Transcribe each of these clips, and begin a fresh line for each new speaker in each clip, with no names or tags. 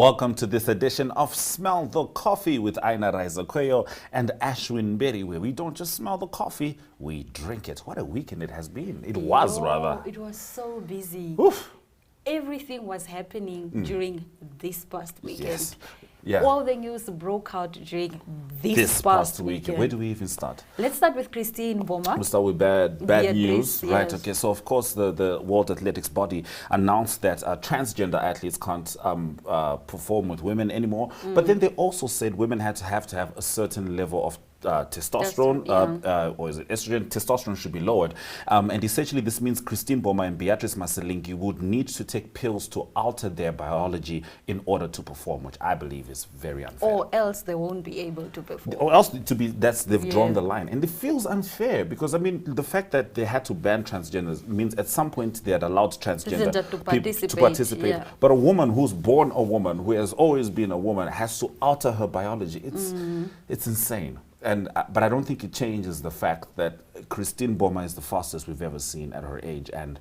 Welcome to this edition of Smell the Coffee with Aina Raizakoyo and Ashwin Berry, where we don't just smell the coffee, we drink it. What a weekend it has been. It was rather.
It was so busy.
Oof.
Everything was happening during this past weekend.
Yes. Yeah.
All the news broke out during this past weekend.
Where do we even start?
Let's start with Christine Boma.
We'll start with bad news, right?
Yes.
Okay, so of course the World Athletics Body announced that transgender athletes can't perform with women anymore. But then they also said women had to have a certain level of testosterone, or is it estrogen? Testosterone should be lowered. And essentially this means Christine Boma and Beatrice Maselingi would need to take pills to alter their biology in order to perform, which I believe is very unfair.
Or else they won't be able to perform.
Or else they've drawn the line. And it feels unfair because, I mean, the fact that they had to ban transgenders means at some point they had allowed transgender
to
participate.
Yeah.
But a woman who's born a woman, who has always been a woman, has to alter her biology. It's insane. And but I don't think it changes the fact that Christine Boma is the fastest we've ever seen at her age, and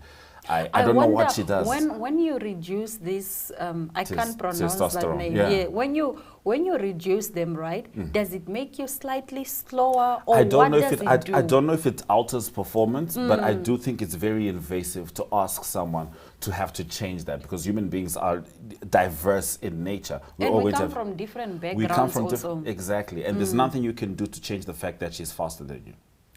I don't know what she does.
When you reduce this, I can't pronounce that name.
Yeah.
When you reduce them, right? Does it make you slightly slower, or
I don't
what
know
does
if
it do?
I don't know if it alters performance, but I do think it's very invasive to ask someone to have to change that, because human beings are diverse in nature.
We come from different backgrounds.
We come from
also.
exactly, and there's nothing you can do to change the fact that she's faster than you.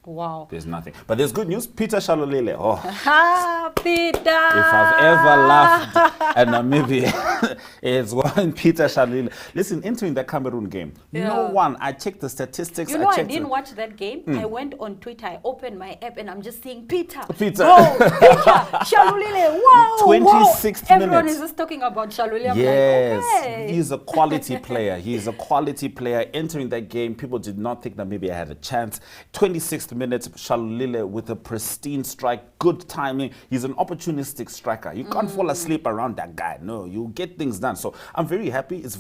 Wow.
There's nothing. But there's good news. Peter Shalolile. Oh.
Ha, Peter!
If I've ever laughed at Namibia, it's one Peter Shalolile. Listen, entering that Cameroon game, no one, I checked the statistics.
You know, I didn't watch that game. I went on Twitter, I opened my app, and I'm just seeing Peter.
Go,
Peter Shalolile, wow!
26th
Everyone
minute.
is just talking about Shalolile. I'm
Yes,
like, okay.
he's a quality player. He's a quality player. Entering that game, people did not think Namibia had a chance. 26th minute, Shalolile with a pristine strike, good timing. He's an opportunistic striker. You can't fall asleep around that guy. No, you get things done. So I'm very happy. It's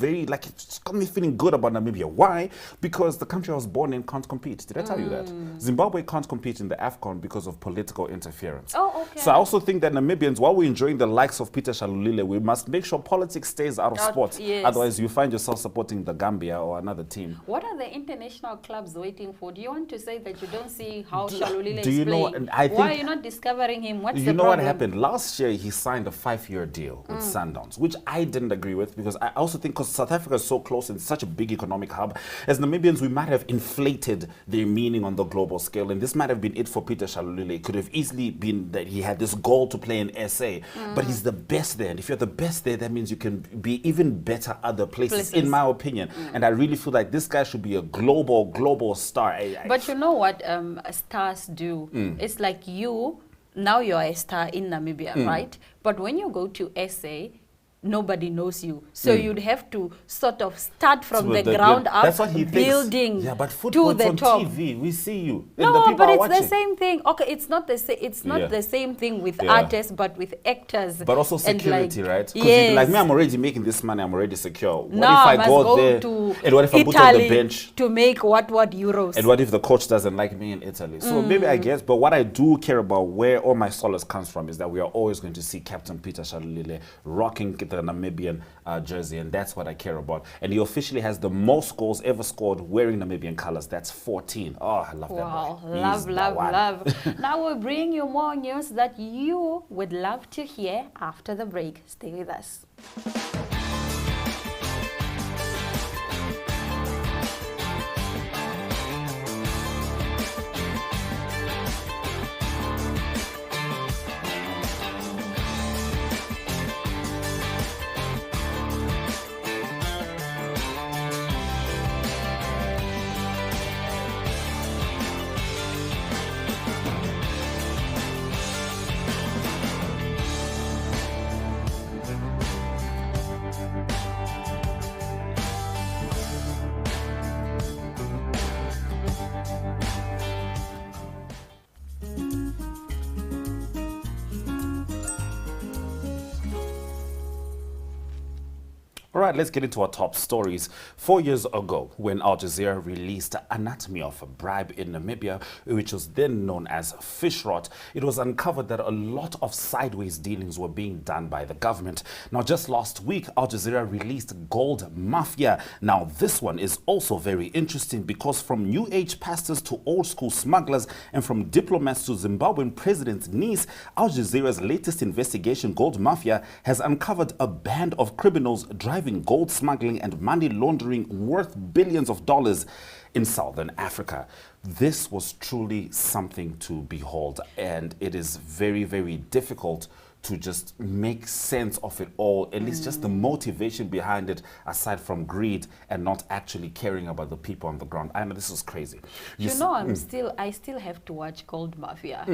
got me feeling good about Namibia. Why? Because the country I was born in can't compete. Did I tell you that? Zimbabwe can't compete in the AFCON because of political interference.
Oh, okay.
So I also think that Namibians, while we're enjoying the likes of Peter Shalolile, we must make sure politics stays out of sports.
Yes.
Otherwise, you find yourself supporting the Gambia or another team.
What are the international clubs waiting for? Do you want to say that you don't see how Shalolile
do
is
you know
playing?
what, I think,
why are you not discovering him? What's the
You know
problem?
what happened? Last year, he signed a 5-year deal with Sundowns, which I didn't agree with, because I also think because South Africa is so close and such a big economic hub, as Namibians, we might have inflated their meaning on the global scale, and this might have been it for Peter Shalolile. It could have easily been that he had this goal to play in SA, but he's the best there, and if you're the best there, that means you can be even better other places. In my opinion. And I really feel like this guy should be a global star.
But you know what stars do? It's like now you're a star in Namibia, right? But when you go to SA, nobody knows you. So you'd have to sort of start from the ground up,
that's what he
building
thinks. Yeah, but football
to the
on
top.
TV, we see you. And the
No,
people
but
are
it's
watching.
the same thing. Okay, it's not the same. It's not the same thing with artists, but with actors.
But also
and
security,
like,
right? Because
yes.
like me, I'm already making this money. I'm already secure. What
No,
if I
must
go
go
there?
to
And what if I
Italy
put on the bench?
to make what euros?
And what if the coach doesn't like me in Italy? So maybe I guess, but what I do care about, where all my solace comes from, is that we are always going to see Captain Peter Shalolile rocking the Namibian jersey, and that's what I care about. And he officially has the most goals ever scored wearing Namibian colors. That's 14. Oh, I love that
Wow,
boy. He's the one.
love. Now we'll bring you more news that you would love to hear after the break. Stay with us.
right, let's get into our top stories. 4 years ago, when Al Jazeera released Anatomy of a Bribe in Namibia, which was then known as fish rot, it was uncovered that a lot of sideways dealings were being done by the government. Now, just last week, Al Jazeera released Gold Mafia. Now, this one is also very interesting because from New Age pastors to old school smugglers and from diplomats to Zimbabwean president's niece, Al Jazeera's latest investigation, Gold Mafia, has uncovered a band of criminals driving gold smuggling and money laundering worth billions of dollars in Southern Africa. This was truly something to behold, and it is very, very difficult to just make sense of it all, at least just the motivation behind it, aside from greed and not actually caring about the people on the ground. I know this is crazy.
You know, I still have to watch Gold Mafia.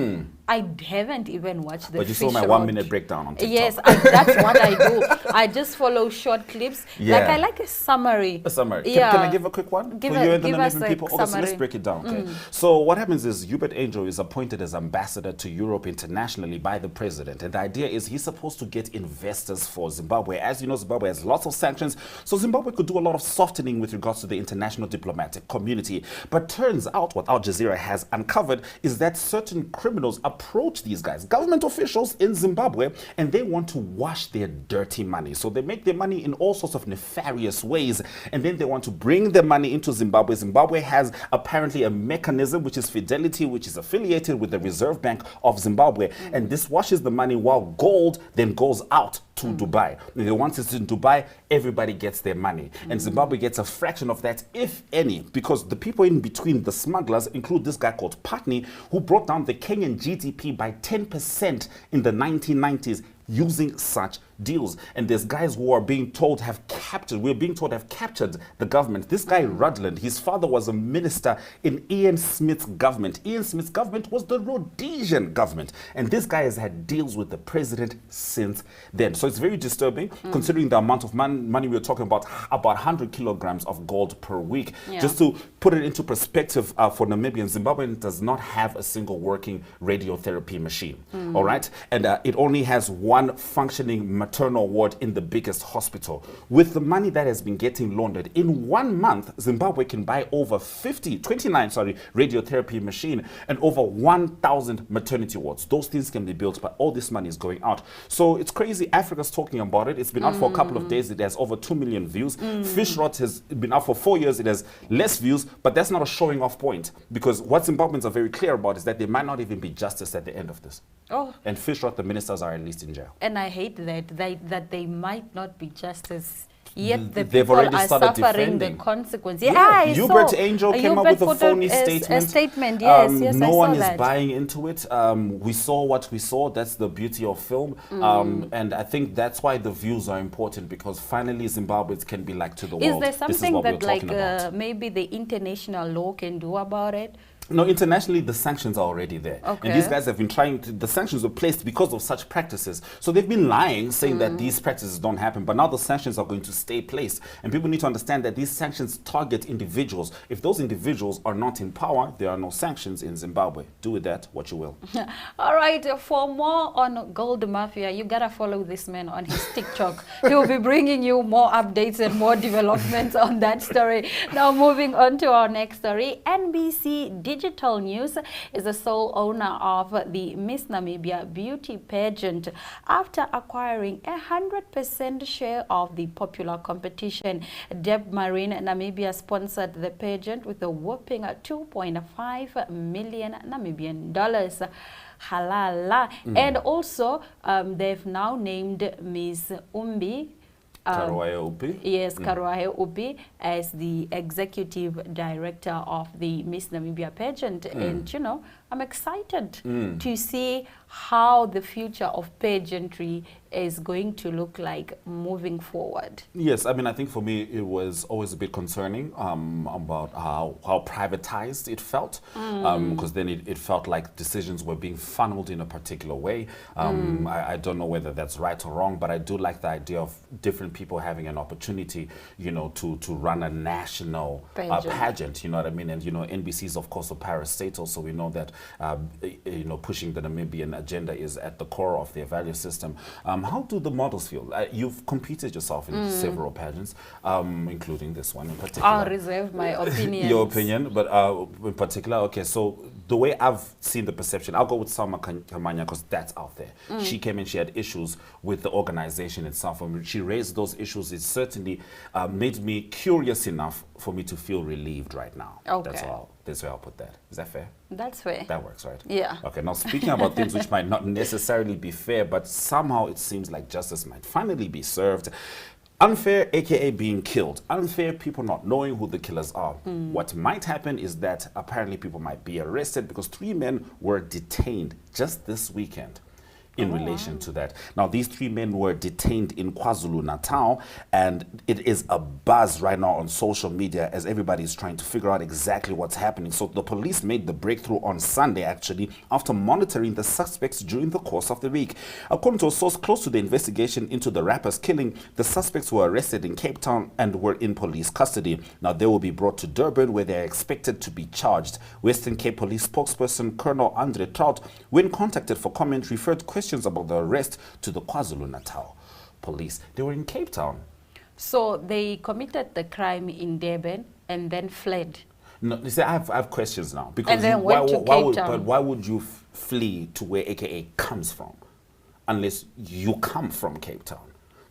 I haven't even watched the
But you
fish
saw my 1 minute breakdown on TikTok.
Yes, that's what I do. I just follow short clips.
Yeah.
Like I like a summary.
A summary.
Yeah.
Can I give a quick one?
Give
for you and the
us
Namibian
a
people? Okay, so
summary.
let's break it down. Okay. So what happens is Hubert Angel is appointed as ambassador to Europe internationally by the president. And the idea is he's supposed to get investors for Zimbabwe. As you know, Zimbabwe has lots of sanctions, so Zimbabwe could do a lot of softening with regards to the international diplomatic community. But turns out what Al Jazeera has uncovered is that certain criminals approach these guys, government officials in Zimbabwe, and they want to wash their dirty money. So they make their money in all sorts of nefarious ways, and then they want to bring the money into Zimbabwe. Zimbabwe has apparently a mechanism, which is Fidelity, which is affiliated with the Reserve Bank of Zimbabwe, and this washes the money while gold then goes out to Dubai. And once it's in Dubai, everybody gets their money. And Zimbabwe gets a fraction of that, if any, because the people in between the smugglers include this guy called Patney, who brought down the Kenyan GDP by 10% in the 1990s using such deals. And there's guys who are being told have captured the government. This guy Rudland, his father was a minister in Ian Smith's government. Ian Smith's government was the Rhodesian government. And this guy has had deals with the president since then. So it's very disturbing considering the amount of money we're talking about 100 kilograms of gold per week.
Yeah.
Just to put it into perspective for Namibia, Zimbabwe does not have a single working radiotherapy machine. All right? And it only has one functioning maternal ward in the biggest hospital. With the money that has been getting laundered, in 1 month, Zimbabwe can buy over 29 radiotherapy machine and over 1,000 maternity wards. Those things can be built, but all this money is going out. So it's crazy. Africa's talking about it. It's been out for a couple of days. It has over 2 million views. Fish rot has been out for 4 years. It has less views, but that's not a showing off point, because what Zimbabweans are very clear about is that there might not even be justice at the end of this.
Oh.
And fish rot, the ministers are at least in jail.
And I hate that they might not be justice. Yet the
They've
people
already
are
started
suffering
defending.
the consequence.
Hubert Angel came up with a phony statement.
A statement, yes, yes,
no
I saw
one is
that.
buying into it. We saw what we saw. That's the beauty of film. And I think that's why the views are important, because finally Zimbabweans can be like to the world.
Is there
This is
something
what we're
that
talking about.
maybe the international law can do about it?
No, internationally, the sanctions are already there.
Okay.
And these guys have been the sanctions were placed because of such practices. So they've been lying, saying that these practices don't happen. But now the sanctions are going to stay placed. And people need to understand that these sanctions target individuals. If those individuals are not in power, there are no sanctions in Zimbabwe. Do with that what you will.
All right, for more on Gold Mafia, you gotta follow this man on his TikTok. He'll be bringing you more updates and more developments on that story. Now, moving on to our next story. NBC Digital News is the sole owner of the Miss Namibia beauty pageant after acquiring 100% share of the popular competition. Deb Marine Namibia sponsored the pageant with a whopping 2.5 million Namibian dollars. Halala. And also, they've now named Ms. Umbi Karuahe Upi as the executive director of the Miss Namibia pageant. And, you know, I'm excited to see how the future of pageantry is going to look like moving forward.
Yes, I mean, I think for me it was always a bit concerning about how privatized it felt, because then it felt like decisions were being funneled in a particular way. I don't know whether that's right or wrong, but I do like the idea of different people having an opportunity, you know, to run a national pageant, you know what I mean? And, you know, NBC is, of course, a parastatal, so we know that, you know, pushing the Namibian agenda is at the core of their value system. How do the models feel? You've competed yourself in several pageants, including this one in particular.
I'll reserve my opinion.
Your opinion, but in particular, okay, so the way I've seen the perception, I'll go with Salma Kamanya because that's out there. She came in, she had issues with the organization itself. When she raised those issues, it certainly made me curious enough for me to feel relieved right now.
Okay.
That's where I'll put that. Is that fair?
That's fair.
That works, right?
Yeah.
Okay, now speaking about things which might not necessarily be fair, but somehow it seems like justice might finally be served. Unfair, aka being killed. Unfair, people not knowing who the killers are. What might happen is that apparently people might be arrested because 3 men were detained just this weekend in relation to that. Now, these 3 men were detained in KwaZulu-Natal, and it is a buzz right now on social media as everybody is trying to figure out exactly what's happening. So the police made the breakthrough on Sunday, actually, after monitoring the suspects during the course of the week. According to a source close to the investigation into the rapper's killing, the suspects were arrested in Cape Town and were in police custody. Now, they will be brought to Durban, where they are expected to be charged. Western Cape Police spokesperson Colonel Andre Trout, when contacted for comment, referred questions about the arrest to the KwaZulu-Natal police. They were in Cape Town.
So they committed the crime in Durban and then fled.
No, you see, I have questions now. Because
and then went to Cape Town.
But why would you flee to where AKA comes from, unless you come from Cape Town?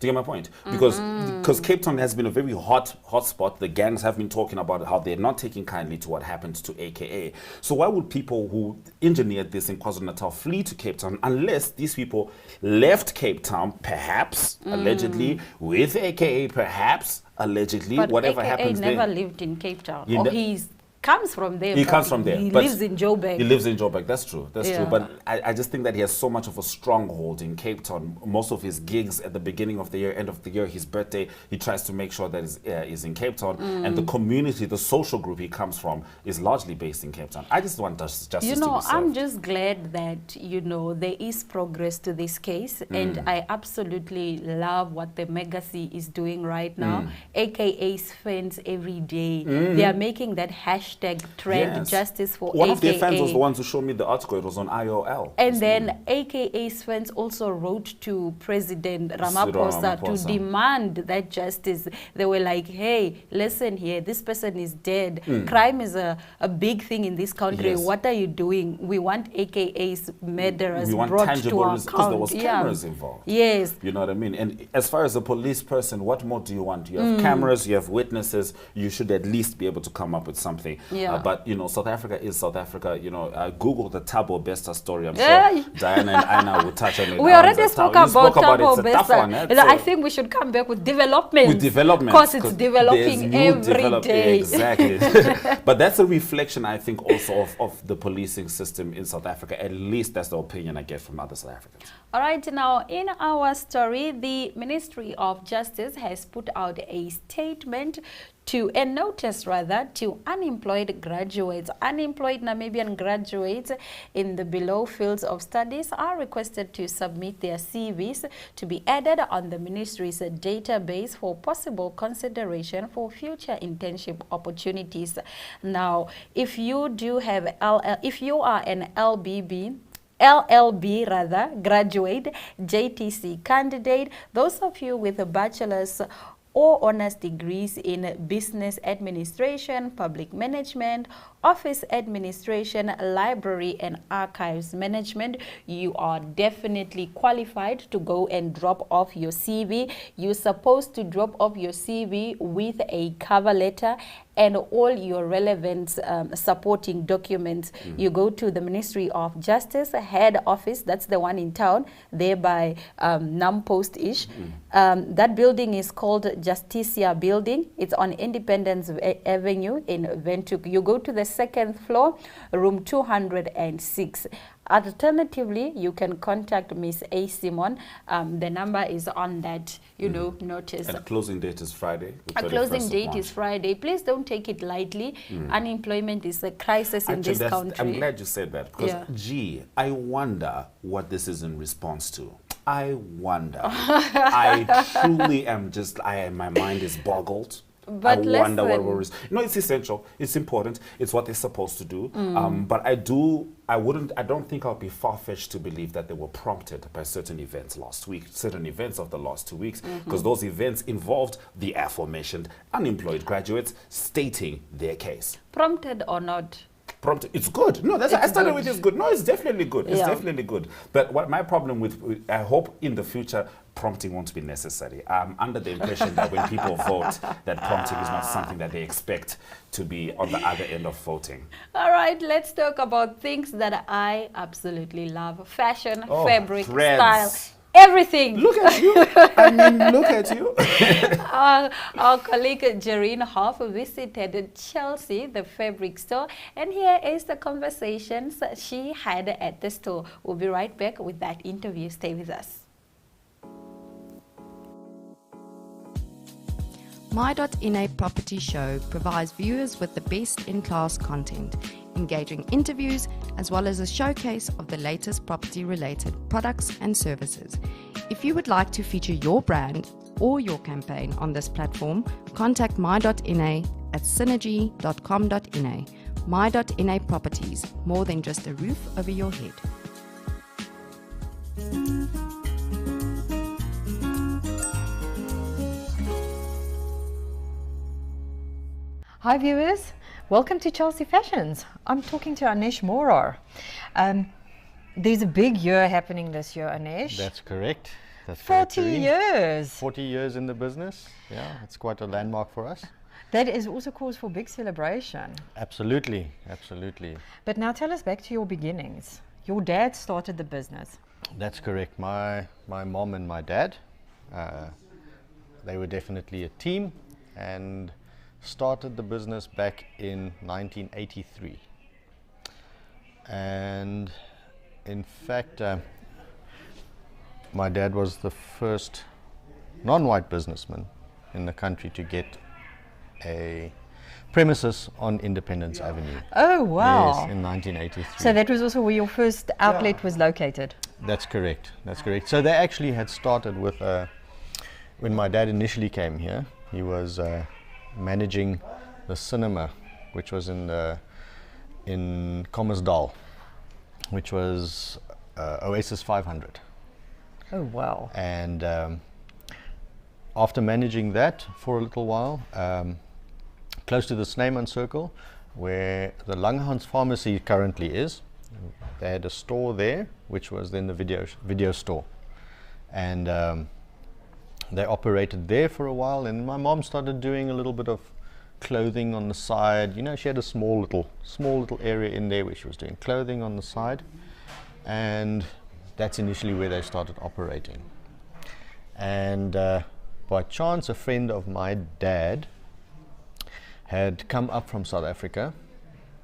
Do you get my point? Because Cape Town has been a very hot spot. The gangs have been talking about how they're not taking kindly to what happened to AKA. So why would people who engineered this in KwaZulu-Natal flee to Cape Town unless these people left Cape Town, perhaps, allegedly, with AKA, perhaps, allegedly,
but
whatever
AKA
happens there.
never lived in Cape Town. Or comes from there.
He comes from there.
He lives in Joburg.
He lives in Joburg. That's true. That's
Yeah.
true. But I just think that he has so much of a stronghold in Cape Town. Most of his gigs at the beginning of the year, end of the year, his birthday, he tries to make sure that is in Cape Town. And the community, the social group he comes from, is largely based in Cape Town. I just want justice to be served.
I'm just glad that, there is progress to this case. And I absolutely love what the Megacy is doing right now. AKA's fans every day. They are making that hashtag trend,
Yes.
justice for
One
AKA.
of their fans was the one who showed me the article. It was on IOL.
And then AKA's fans also wrote to President Ramaphosa to demand that justice. They were like, hey, listen here, this person is dead. Crime is a big thing in this country.
Yes.
What are you doing? We want AKA's murderers
We want
brought
tangible
to our
results because there was
account.
cameras involved.
Yes.
You know what I mean? And as far as a police person, what more do you want? You have cameras, you have witnesses. You should at least be able to come up with something.
Yeah.
But, South Africa is South Africa. Google the Thabo Bester story. I'm sure Diana and Aina will touch on it.
We already spoke about Thabo Bester. I
So
think we should come back with development. Because it's developing every day.
Exactly. But that's a reflection, I think, also of the policing system in South Africa. At least that's the opinion I get from other South Africans.
All right, now in our story, the Ministry of Justice has put out a statement a notice to unemployed graduates. Unemployed Namibian graduates in the below fields of studies are requested to submit their CVs to be added on the ministry's database for possible consideration for future internship opportunities. Now, if you do have if you are an LLB graduate, JTC candidate, those of you with a bachelor's or honors degrees in business administration, public management, office administration, library and archives management, you are definitely qualified to go and drop off your CV. You're supposed to drop off your CV with a cover letter and all your relevant supporting documents. You go to the Ministry of Justice head office, that's the one in town, there by Nampost-ish. That building is called Justicia Building. It's on Independence Avenue in Windhoek. You go to the second floor, room 206. Alternatively, you can contact Miss A. Simon. The number is on that, notice.
And closing date is Friday.
Closing date is Friday. Please don't take it lightly. Unemployment is a crisis in this country.
I'm glad you said that because, I wonder what this is in response to. I wonder. I truly am my mind is boggled.
But
I wonder what
listen.
worries. No, it's essential. It's important. It's what they're supposed to do. But I don't think I'll be far-fetched to believe that they were prompted by certain events last week, certain events of the last 2 weeks, because those events involved the aforementioned unemployed graduates stating their case.
Prompted or not?
Prompted. It's good. No, that's I started with it's good. No, it's definitely good. It's
Yeah.
definitely good. But what my problem with, I hope in the future, prompting won't be necessary. I'm under the impression that when people vote, that prompting is not something that they expect to be on the other end of voting.
All right, let's talk about things that I absolutely love. Fashion,
Oh,
fabric,
threads.
style, everything.
Look at you. I mean, look at you.
Our colleague Jareen Hoff visited Chelsea, the fabric store, and here is the conversations that she had at the store. We'll be right back with that interview. Stay with us.
My.NA Property Show provides viewers with the best in-class content, engaging interviews, as well as a showcase of the latest property-related products and services. If you would like to feature your brand or your campaign on this platform, contact My.NA at synergy.com.na. My.NA Properties, more than just a roof over your head.
Hi viewers, welcome to Chelsea Fashions. I'm talking to Anesh Morar. There's a big year happening this year, Anesh.
That's correct. That's
40
correct, Irene.
years.
40 years in the business. Yeah, it's quite a landmark for us.
That is also cause for big celebration.
Absolutely, absolutely.
But now tell us back to your beginnings. Your dad started the business.
That's correct. My mom and my dad, they were definitely a team and started the business back in 1983. And in fact, my dad was the first non-white businessman in the country to get a premises on Independence Avenue.
Oh wow.
Yes, in 1983.
So that was also where your first outlet was located.
That's correct. That's correct. So they actually had started with, when my dad initially came here, he was managing the cinema, which was in Commersdal, which was Oasis 500.
Oh wow.
And after managing that for a little while, close to the Snyman Circle, where the Langhans Pharmacy currently is, they had a store there, which was then the video store. And they operated there for a while, and my mom started doing a little bit of clothing on the side. You know, she had a small little area in there where she was doing clothing on the side, and that's initially where they started operating. And by chance, a friend of my dad had come up from South Africa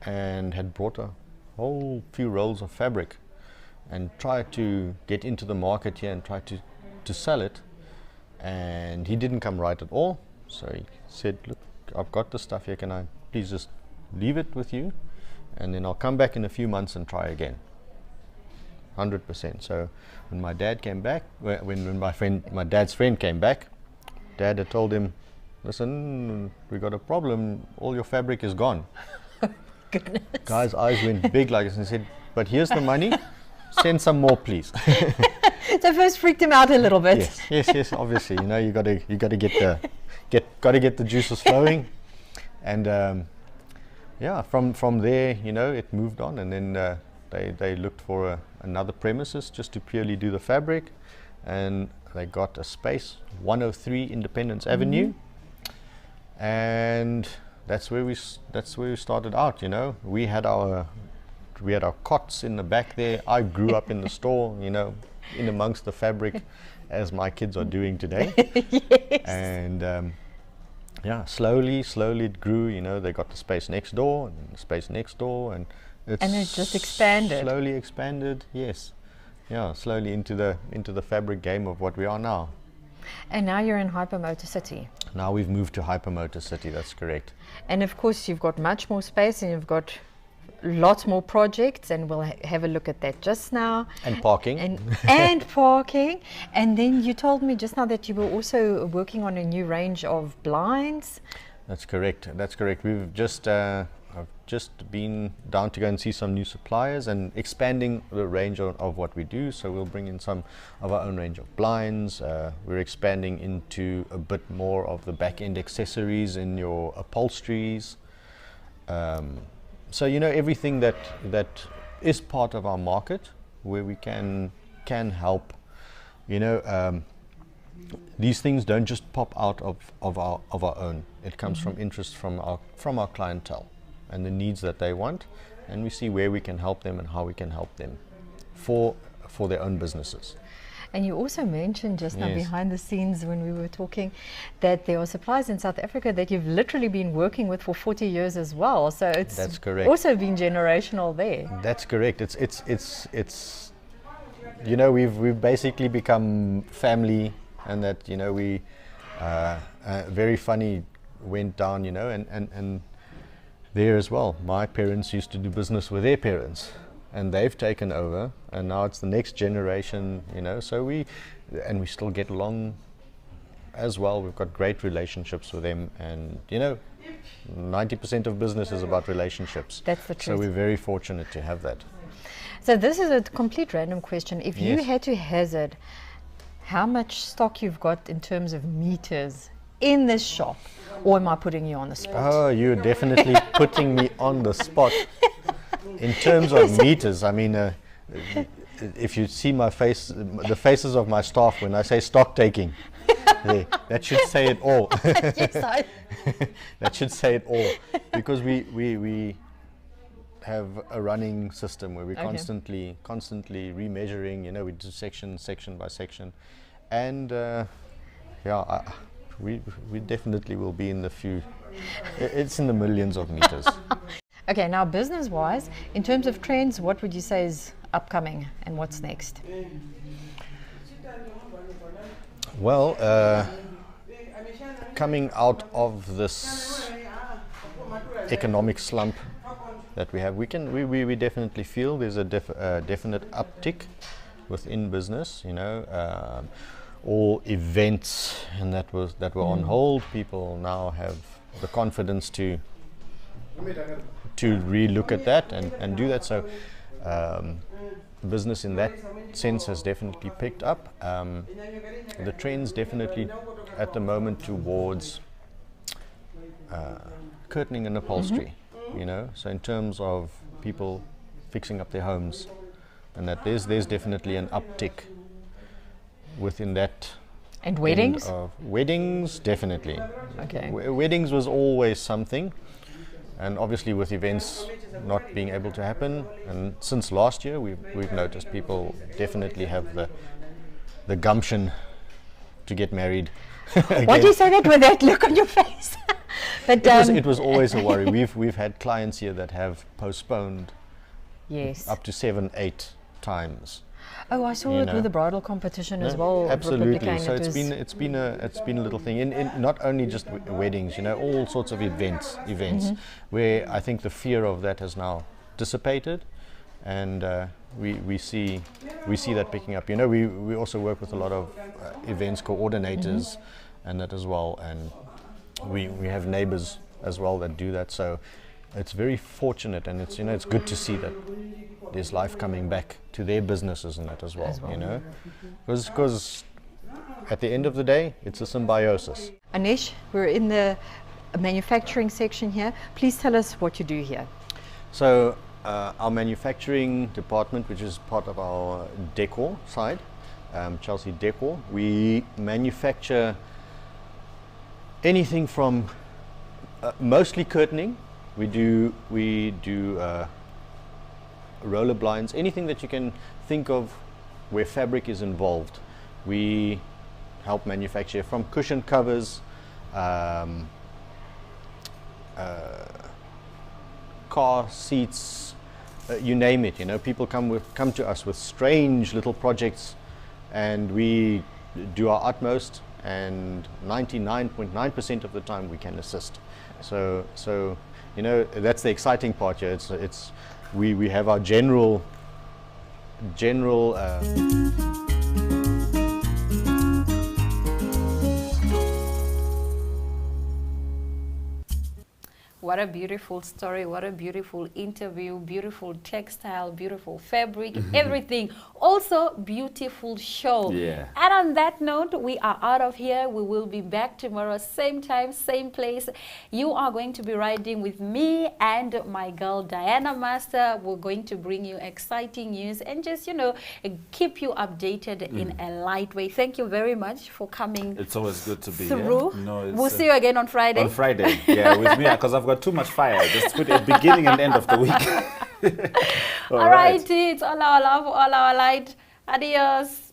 and had brought a whole few rolls of fabric and tried to get into the market here and try to sell it. And he didn't come right at all, so he said, look, I've got the stuff here, can I please just leave it with you, and then I'll come back in a few months and try again. 100%. So when my dad came back, when my dad's friend came back, Dad had told him, listen, we got a problem, all your fabric is gone.
Goodness.
Guy's eyes went big like this and he said, but here's the money, send some more please.
So first freaked him out a little bit.
Yes, obviously, you know, you got to get the juices flowing, and yeah, from there, you know, it moved on, and then they looked for another premises just to purely do the fabric, and they got a space, 103 Independence Avenue, and that's where we started out. You know, we had our cots in the back there. I grew up in the store, you know, in amongst the fabric, as my kids are doing today.
Yes.
And yeah, slowly it grew. You know, they got the space next door and the space next door, and
it just expanded.
Slowly expanded, yes. Yeah, slowly into the fabric game of what we are now.
And now you're in Hypermotor City.
Now we've moved to Hypermotor City, that's correct.
And of course you've got much more space and you've got lots more projects, and we'll have a look at that just now.
And parking.
And parking. And then you told me just now that you were also working on a new range of blinds.
That's correct. That's correct. I've just been down to go and see some new suppliers and expanding the range of what we do. So we'll bring in some of our own range of blinds. We're expanding into a bit more of the back-end accessories in your upholsteries. So everything that is part of our market where we can help. These things don't just pop out of our own. It comes from interest from our clientele and the needs that they want, and we see where we can help them and how we can help them for their own businesses.
And you also mentioned just now
Yes.
behind the scenes when we were talking that there are suppliers in South Africa that you've literally been working with for 40 years as well. So it's
That's correct.
also been generational there.
That's correct. It's we've basically become family, and that we very funny went down and there as well. My parents used to do business with their parents, and they've taken over, and now it's the next generation. So we still get along as well. We've got great relationships with them, and 90% of business is about relationships.
That's the
So
truth.
we're very fortunate to have that.
So this is a complete random question. If you
Yes.
had to hazard how much stock you've got in terms of meters in this shop, or am I putting you on the spot?
Oh, you're definitely putting me on the spot. In terms of meters, I mean, if you see my face, the faces of my staff when I say stock taking, that should say it all.
Yes,
That should say it all, because we have a running system where we're
Okay.
constantly remeasuring. We do section by section, and we definitely will be in the few. It's in the millions of meters.
Okay, now business-wise, in terms of trends, what would you say is upcoming and what's next?
Well, coming out of this economic slump that we have, we definitely feel there's a definite uptick within business. All events and that were on hold, people now have the confidence to re-look at that and do that. So business in that sense has definitely picked up. The trend's definitely at the moment towards curtaining and upholstery. So in terms of people fixing up their homes, and that there's definitely an uptick within that.
And weddings?
end of weddings, definitely.
Okay.
Weddings was always something, and obviously with events not being able to happen, and since last year we've noticed people definitely have the gumption to get married.
Why do you say that with that look on your face? But
It was always a worry. We've had clients here that have postponed
yes.
up to 7-8 times.
Oh, I saw
you
it
know.
with the bridal competition as
No,
well.
absolutely.
Republican.
So
It
it's been a little thing. In not only just weddings, all sorts of events where I think the fear of that has now dissipated, and we see that picking up. We also work with a lot of events coordinators and that as well, and we have neighbors as well that do that. So it's very fortunate, and it's good to see that there's life coming back to their businesses and that as well. Because at the end of the day, it's a symbiosis.
Anesh, we're in the manufacturing section here. Please tell us what you do here.
So our manufacturing department, which is part of our decor side, Chelsea Decor, we manufacture anything from mostly curtaining. We do roller blinds, anything that you can think of where fabric is involved. We help manufacture from cushion covers, car seats, you name it. People come to us with strange little projects, and we do our utmost, and 99.9% of the time we can assist. So that's the exciting part here. We have our general
What a beautiful story, what a beautiful interview, beautiful textile, beautiful fabric, everything. Also, beautiful show.
Yeah.
And on that note, we are out of here. We will be back tomorrow, same time, same place. You are going to be riding with me and my girl Diana Master. We're going to bring you exciting news and just, you know, keep you updated in a light way. Thank you very much for coming.
It's always good to be
through.
here. No,
We'll see you again on Friday.
On Friday, yeah, with me, because I've got too much fire. Just put it beginning and end of the week.
All right, it's all our love, all our light. Adios.